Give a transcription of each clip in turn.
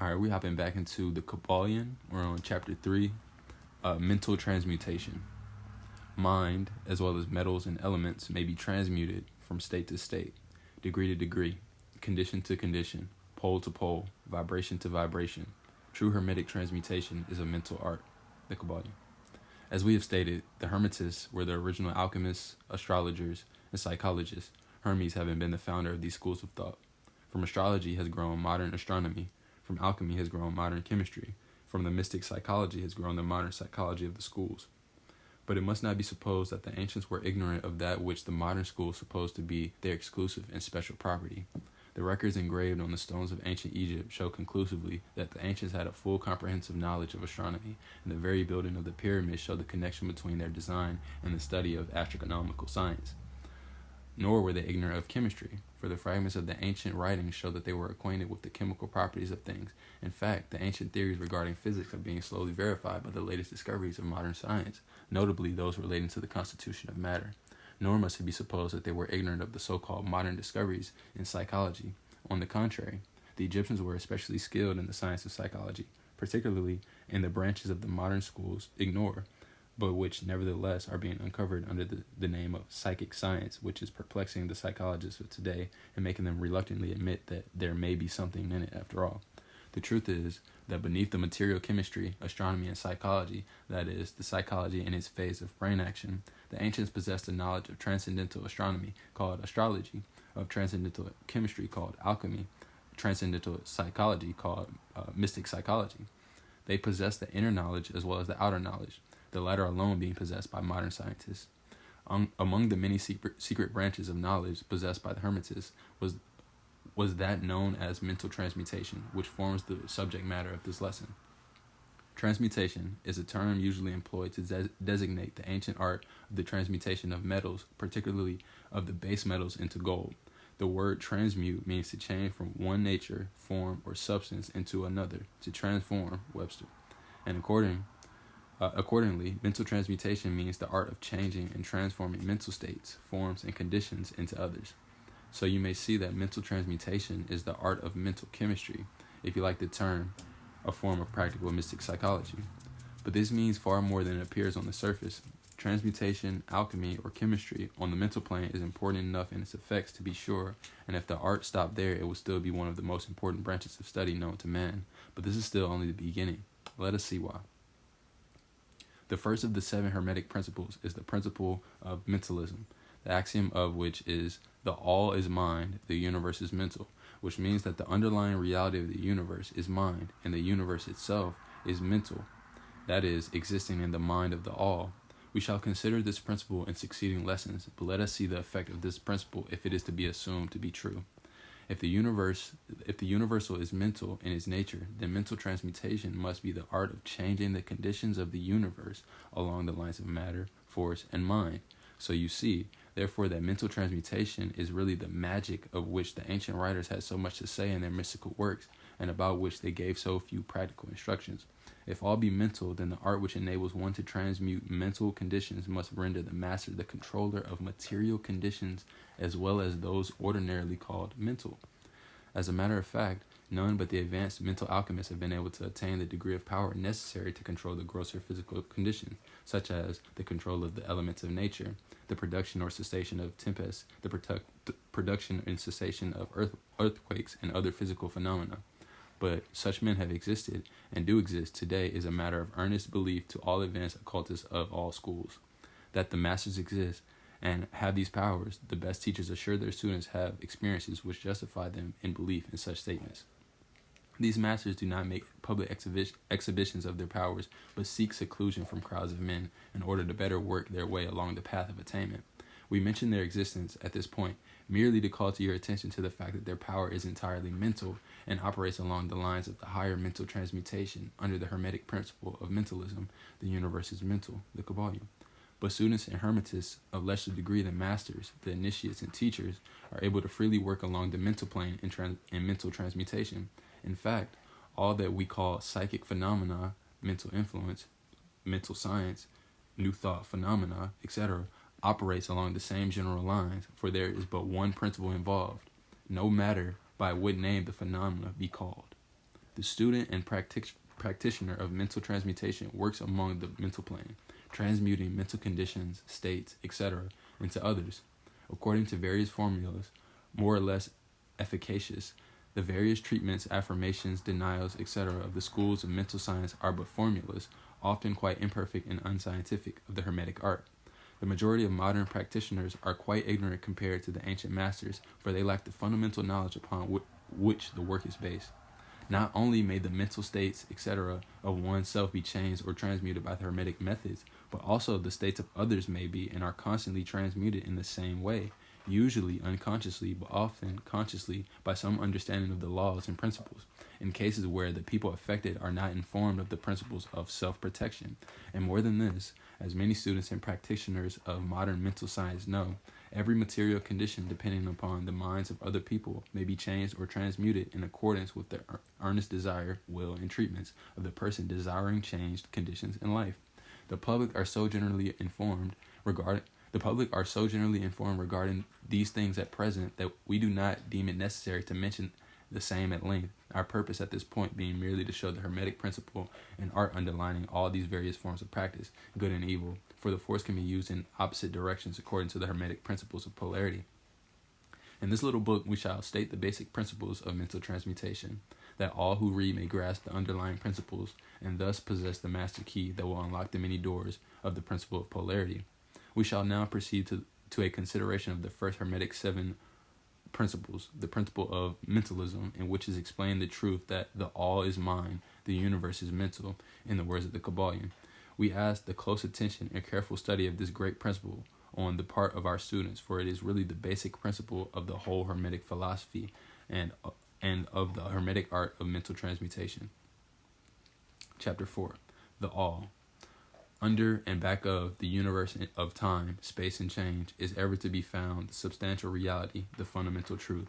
All right, we hopping back into the Kybalion. We're on chapter 3, mental transmutation. Mind, as well as metals and elements, may be transmuted from state to state, degree to degree, condition to condition, pole to pole, vibration to vibration. True hermetic transmutation is a mental art, the Kybalion. As we have stated, the Hermetists were the original alchemists, astrologers, and psychologists, Hermes having been the founder of these schools of thought. From astrology has grown modern astronomy. From alchemy has grown modern chemistry. From the mystic psychology has grown the modern psychology of the schools. But it must not be supposed that the ancients were ignorant of that which the modern schools suppose to be their exclusive and special property. The records engraved on the stones of ancient Egypt show conclusively that the ancients had a full comprehensive knowledge of astronomy, and the very building of the pyramids showed the connection between their design and the study of astronomical science. Nor were they ignorant of chemistry, for the fragments of the ancient writings show that they were acquainted with the chemical properties of things. In fact, the ancient theories regarding physics are being slowly verified by the latest discoveries of modern science, notably those relating to the constitution of matter. Nor must it be supposed that they were ignorant of the so-called modern discoveries in psychology. On the contrary, the Egyptians were especially skilled in the science of psychology, particularly in the branches of the modern schools ignore, but which nevertheless are being uncovered under the name of psychic science, which is perplexing the psychologists of today and making them reluctantly admit that there may be something in it after all. The truth is that beneath the material chemistry, astronomy, and psychology, that is, the psychology in its phase of brain action, the ancients possessed a knowledge of transcendental astronomy, called astrology, of transcendental chemistry, called alchemy, transcendental psychology, called mystic psychology. They possessed the inner knowledge as well as the outer knowledge, the latter alone being possessed by modern scientists. Among the many secret branches of knowledge possessed by the Hermetists was that known as mental transmutation, which forms the subject matter of this lesson. Transmutation is a term usually employed to designate the ancient art of the transmutation of metals, particularly of the base metals, into gold. The word transmute means to change from one nature, form, or substance into another, to transform, Webster. And accordingly, mental transmutation means the art of changing and transforming mental states, forms, and conditions into others. So you may see that mental transmutation is the art of mental chemistry, if you like the term, a form of practical mystic psychology. But this means far more than it appears on the surface. Transmutation, alchemy, or chemistry on the mental plane is important enough in its effects to be sure, and if the art stopped there, it would still be one of the most important branches of study known to man. But this is still only the beginning. Let us see why. The first of the 7 Hermetic principles is the principle of mentalism, the axiom of which is the all is mind, the universe is mental, which means that the underlying reality of the universe is mind, and the universe itself is mental, that is, existing in the mind of the all. We shall consider this principle in succeeding lessons, but let us see the effect of this principle if it is to be assumed to be true. If the universal is mental in its nature, then mental transmutation must be the art of changing the conditions of the universe along the lines of matter, force, and mind. So you see, therefore, that mental transmutation is really the magic of which the ancient writers had so much to say in their mystical works, and about which they gave so few practical instructions. If all be mental, then the art which enables one to transmute mental conditions must render the master the controller of material conditions as well as those ordinarily called mental. As a matter of fact, none but the advanced mental alchemists have been able to attain the degree of power necessary to control the grosser physical conditions, such as the control of the elements of nature, the production or cessation of tempests, the production and cessation of earthquakes, and other physical phenomena. But such men have existed, and do exist today, is a matter of earnest belief to all advanced occultists of all schools. That the masters exist and have these powers, the best teachers assure their students have experiences which justify them in belief in such statements. These masters do not make public exhibitions of their powers, but seek seclusion from crowds of men in order to better work their way along the path of attainment. We mention their existence at this point merely to call to your attention to the fact that their power is entirely mental and operates along the lines of the higher mental transmutation under the Hermetic principle of mentalism. The universe is mental, the Kybalion. But students and Hermetists of lesser degree than masters, the initiates and teachers, are able to freely work along the mental plane in mental transmutation. In fact, all that we call psychic phenomena, mental influence, mental science, new thought phenomena, etc., operates along the same general lines, for there is but one principle involved, no matter by what name the phenomena be called. The student and practitioner of mental transmutation works among the mental plane, transmuting mental conditions, states, etc. into others. According to various formulas, more or less efficacious, the various treatments, affirmations, denials, etc. of the schools of mental science are but formulas, often quite imperfect and unscientific, of the Hermetic art. The majority of modern practitioners are quite ignorant compared to the ancient masters, for they lack the fundamental knowledge upon which the work is based. Not only may the mental states, etc., of oneself be changed or transmuted by the Hermetic methods, but also the states of others may be and are constantly transmuted in the same way, usually unconsciously, but often consciously, by some understanding of the laws and principles, in cases where the people affected are not informed of the principles of self-protection. And more than this, as many students and practitioners of modern mental science know, every material condition depending upon the minds of other people may be changed or transmuted in accordance with the earnest desire, will, and treatments of the person desiring changed conditions in life. The public are so generally informed regarding these things at present that we do not deem it necessary to mention the same at length, our purpose at this point being merely to show the Hermetic principle and art underlining all these various forms of practice, good and evil, for the force can be used in opposite directions according to the Hermetic principles of polarity. In this little book, we shall state the basic principles of mental transmutation, that all who read may grasp the underlying principles and thus possess the master key that will unlock the many doors of the principle of polarity. We shall now proceed to a consideration of the first Hermetic 7 principles, the principle of mentalism, in which is explained the truth that the all is mind, the universe is mental, in the words of the Kybalion. We ask the close attention and careful study of this great principle on the part of our students, for it is really the basic principle of the whole Hermetic philosophy and of the Hermetic art of mental transmutation. Chapter 4. The All. Under and back of the universe of time, space, and change is ever to be found the substantial reality, the fundamental truth,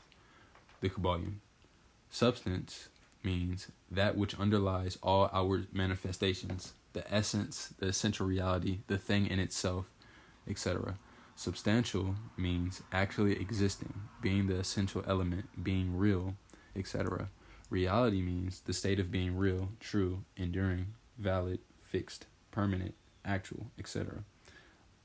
the Kybalion. Substance means that which underlies all outward manifestations, the essence, the essential reality, the thing in itself, etc. Substantial means actually existing, being the essential element, being real, etc. Reality means the state of being real, true, enduring, valid, fixed, permanent, actual, etc.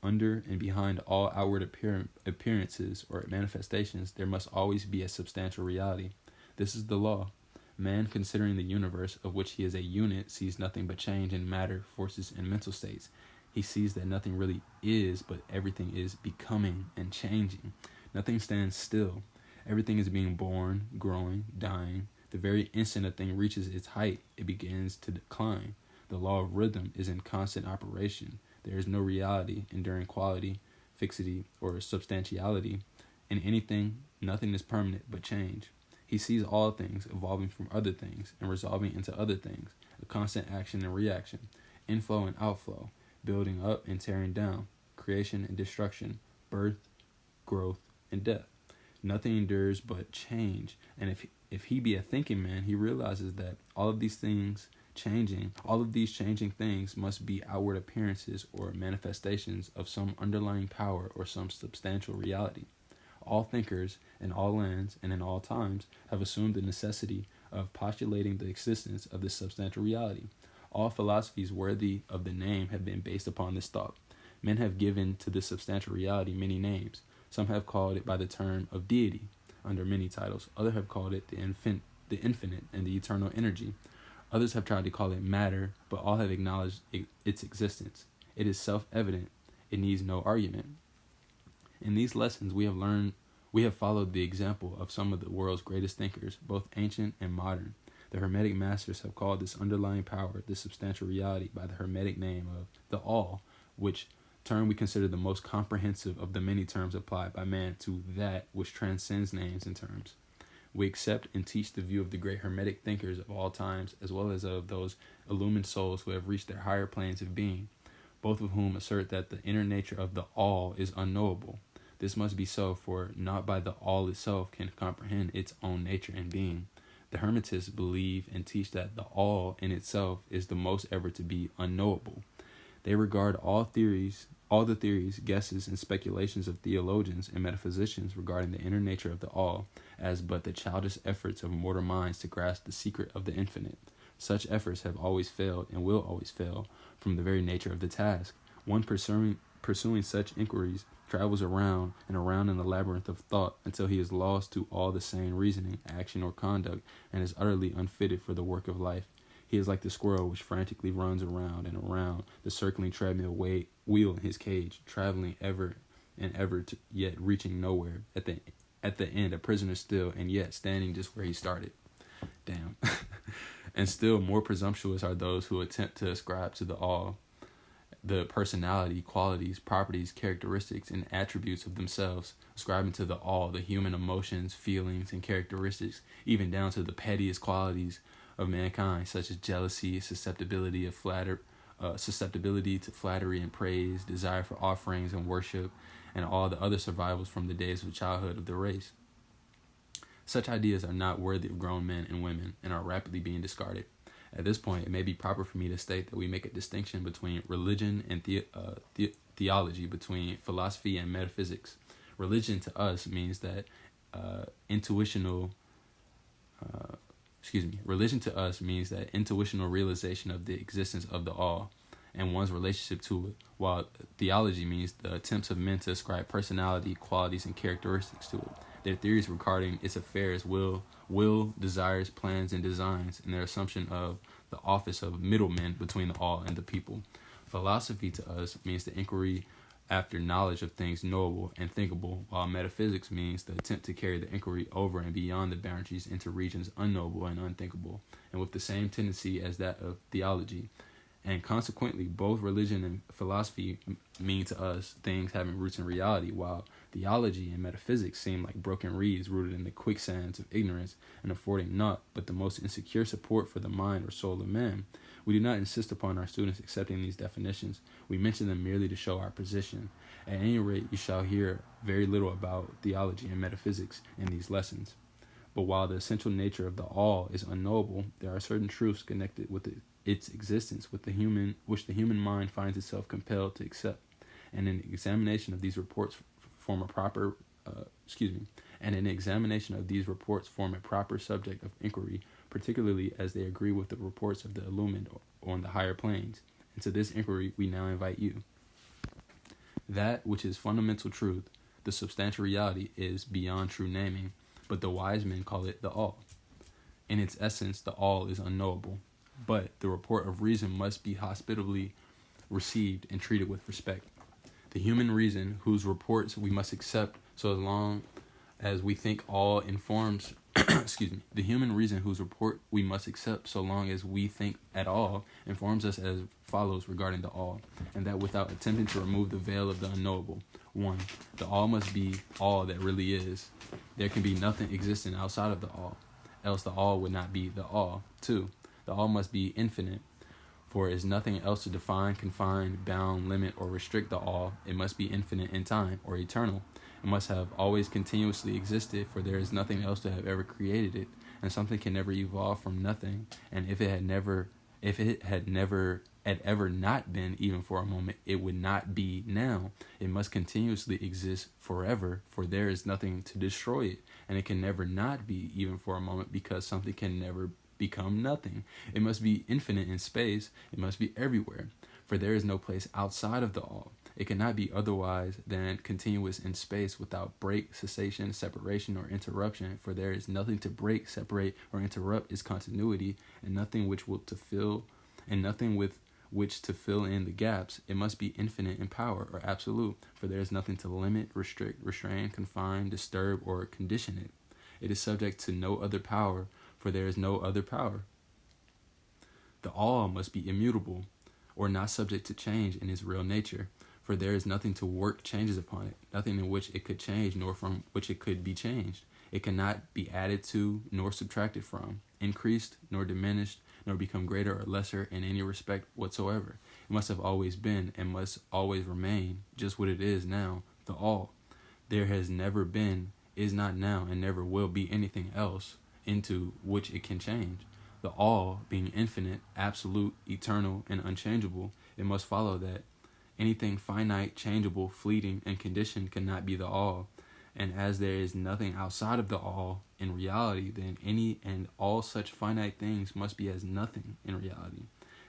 Under and behind all outward appearances or manifestations, there must always be a substantial reality. This is the law. Man, considering the universe, of which he is a unit, sees nothing but change in matter, forces, and mental states. He sees that nothing really is, but everything is becoming and changing. Nothing stands still. Everything is being born, growing, dying. The very instant a thing reaches its height, it begins to decline. The law of rhythm is in constant operation. There is no reality, enduring quality, fixity, or substantiality. In anything, nothing is permanent but change. He sees all things evolving from other things and resolving into other things, a constant action and reaction, inflow and outflow, building up and tearing down, creation and destruction, birth, growth, and death. Nothing endures but change, and if he be a thinking man, he realizes that all of these changing things must be outward appearances or manifestations of some underlying power or some substantial reality. All thinkers in all lands and in all times have assumed the necessity of postulating the existence of this substantial reality. All philosophies worthy of the name have been based upon this thought. Men have given to this substantial reality many names. Some have called it by the term of deity, under many titles. Others have called it the infinite and the eternal energy. Others have tried to call it matter, but all have acknowledged its existence. It is self-evident. It needs no argument. In these lessons, we have followed the example of some of the world's greatest thinkers, both ancient and modern. The Hermetic masters have called this underlying power, this substantial reality, by the Hermetic name of the All, which term we consider the most comprehensive of the many terms applied by man to that which transcends names and terms. We accept and teach the view of the great Hermetic thinkers of all times, as well as of those illumined souls who have reached their higher planes of being, both of whom assert that the inner nature of the All is unknowable. This must be so, for not by the All itself can comprehend its own nature and being. The Hermetists believe and teach that the All in itself is the most ever to be unknowable. They regard all theories All the theories, guesses, and speculations of theologians and metaphysicians regarding the inner nature of the all as but the childish efforts of mortal minds to grasp the secret of the infinite. Such efforts have always failed and will always fail from the very nature of the task. One pursuing such inquiries travels around and around in the labyrinth of thought until he is lost to all the sane reasoning, action, or conduct, and is utterly unfitted for the work of life. He is like the squirrel which frantically runs around and around the circling treadmill wheel in his cage, traveling ever and ever, yet reaching nowhere. At the end, a prisoner still, and yet standing just where he started. Damn. And still more presumptuous are those who attempt to ascribe to the all the personality, qualities, properties, characteristics, and attributes of themselves, ascribing to the all the human emotions, feelings, and characteristics, even down to the pettiest qualities of mankind, such as jealousy, susceptibility to flattery and praise, desire for offerings and worship, and all the other survivals from the days of childhood of the race. Such ideas are not worthy of grown men and women and are rapidly being discarded. At this point, it may be proper for me to state that we make a distinction between religion and theology, between philosophy and metaphysics. Religion to us means that Religion to us means that intuitional realization of the existence of the all and one's relationship to it, while theology means the attempts of men to ascribe personality, qualities, and characteristics to it. Their theories regarding its affairs, will, desires, plans, and designs, and their assumption of the office of middlemen between the all and the people. Philosophy to us means the inquiry after knowledge of things knowable and thinkable, while metaphysics means the attempt to carry the inquiry over and beyond the boundaries into regions unknowable and unthinkable, and with the same tendency as that of theology. And consequently, both religion and philosophy mean to us things having roots in reality, while theology and metaphysics seem like broken reeds rooted in the quicksands of ignorance and affording naught but the most insecure support for the mind or soul of man. We do not insist upon our students accepting these definitions. We mention them merely to show our position. At any rate, you shall hear very little about theology and metaphysics in these lessons. But while the essential nature of the all is unknowable, there are certain truths connected with its existence which the human mind finds itself compelled to accept. And an examination of these reports form a proper subject of inquiry, particularly as they agree with the reports of the illumined on the higher planes. And to this inquiry we now invite you. That which is fundamental truth, the substantial reality, is beyond true naming, but the wise men call it the all. In its essence, the all is unknowable, but the report of reason must be hospitably received and treated with respect. The human reason whose reports we must accept so long as we think all informs the human reason whose report we must accept so long as we think at all informs us as follows regarding the all, and that without attempting to remove the veil of the unknowable. 1. The all must be all that really is. There can be nothing existing outside of the all, else the all would not be the all. 2. The all must be infinite, for there is nothing else to define, confine, bound, limit, or restrict the all. It must be infinite in time, or eternal. It must have always continuously existed, for there is nothing else to have ever created it, and something can never evolve from nothing. And if it had ever not been, even for a moment, it would not be now. It must continuously exist forever, for there is nothing to destroy it, and it can never not be, even for a moment, because something can never become nothing. It must be infinite in space. It must be everywhere, for there is no place outside of the all. It cannot be otherwise than continuous in space without break, cessation, separation, or interruption, for there is nothing to break, separate, or interrupt its continuity, and nothing with which to fill in the gaps. It must be infinite in power, or absolute, for there is nothing to limit, restrict, restrain, confine, disturb, or condition it. It is subject to no other power, for there is no other power. The all must be immutable, or not subject to change in its real nature, for there is nothing to work changes upon it, nothing in which it could change, nor from which it could be changed. It cannot be added to, nor subtracted from, increased, nor diminished, nor become greater or lesser in any respect whatsoever. It must have always been, and must always remain, just what it is now, the all. There has never been, is not now, and never will be anything else into which it can change. The all being infinite, absolute, eternal, and unchangeable, it must follow that Anything finite, changeable, fleeting, and conditioned cannot be the all. And as there is nothing outside of the all in reality, then any and all such finite things must be as nothing in reality.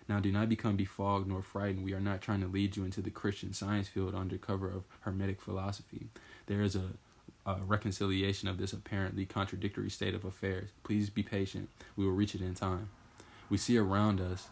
Now, do not become befogged nor frightened. We are not trying to lead you into the Christian Science field under cover of Hermetic philosophy. There is a reconciliation of this apparently contradictory state of affairs. Please be patient. We will reach it in time. We see around us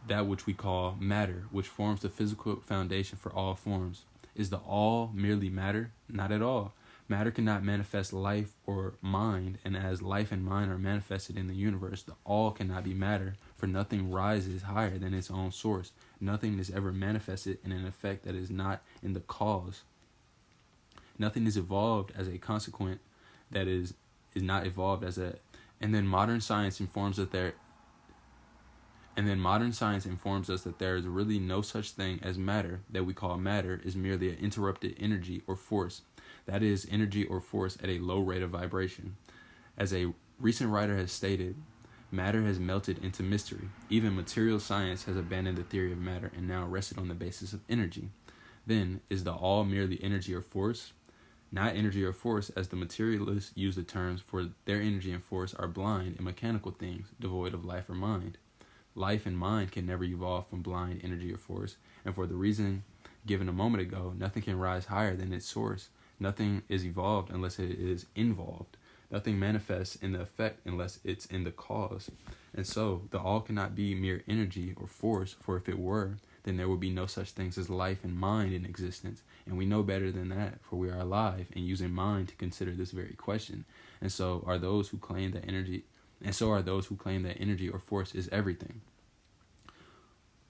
that which we call matter, which forms the physical foundation for all forms. Is the all merely matter? Not at all. Matter cannot manifest life or mind, and as life and mind are manifested in the universe, the all cannot be matter, for nothing rises higher than its own source. Nothing is ever manifested in an effect that is not in the cause. Nothing is evolved as a consequent that is not evolved as a... And then modern science informs us that there is really no such thing as matter. That we call matter is merely an interrupted energy or force. That is, energy or force at a low rate of vibration. As a recent writer has stated, matter has melted into mystery. Even material science has abandoned the theory of matter and now rested on the basis of energy. Then, is the all merely energy or force? Not energy or force, as the materialists use the terms, for their energy and force are blind and mechanical things, devoid of life or mind. Life and mind can never evolve from blind energy or force, and for the reason given a moment ago, nothing can rise higher than its source. Nothing is evolved unless it is involved. Nothing manifests in the effect unless it's in the cause. And so, the all cannot be mere energy or force, for if it were, then there would be no such things as life and mind in existence. And we know better than that, for we are alive and using mind to consider this very question. And so are those who claim that energy or force is everything.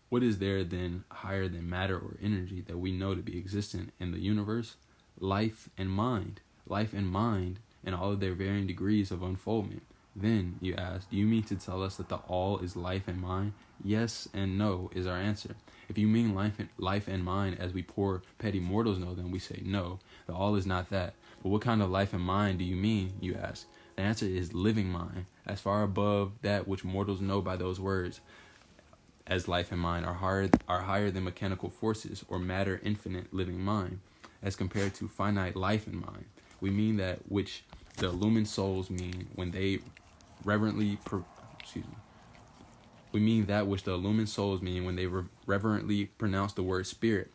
What is there then higher than matter or energy that we know to be existent in the universe? Life and mind. Life and mind and all of their varying degrees of unfoldment. Then, you ask, do you mean to tell us that the all is life and mind? Yes and no is our answer. If you mean life and mind as we poor petty mortals know them, we say no, the all is not that. But what kind of life and mind do you mean, you ask? The answer is living mind, as far above that which mortals know by those words, as life and mind are higher than mechanical forces or matter infinite living mind, as compared to finite life and mind. We mean that which the illumined souls mean when they reverently pronounce the word spirit.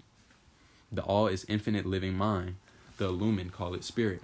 The all is infinite living mind. The illumined call it spirit.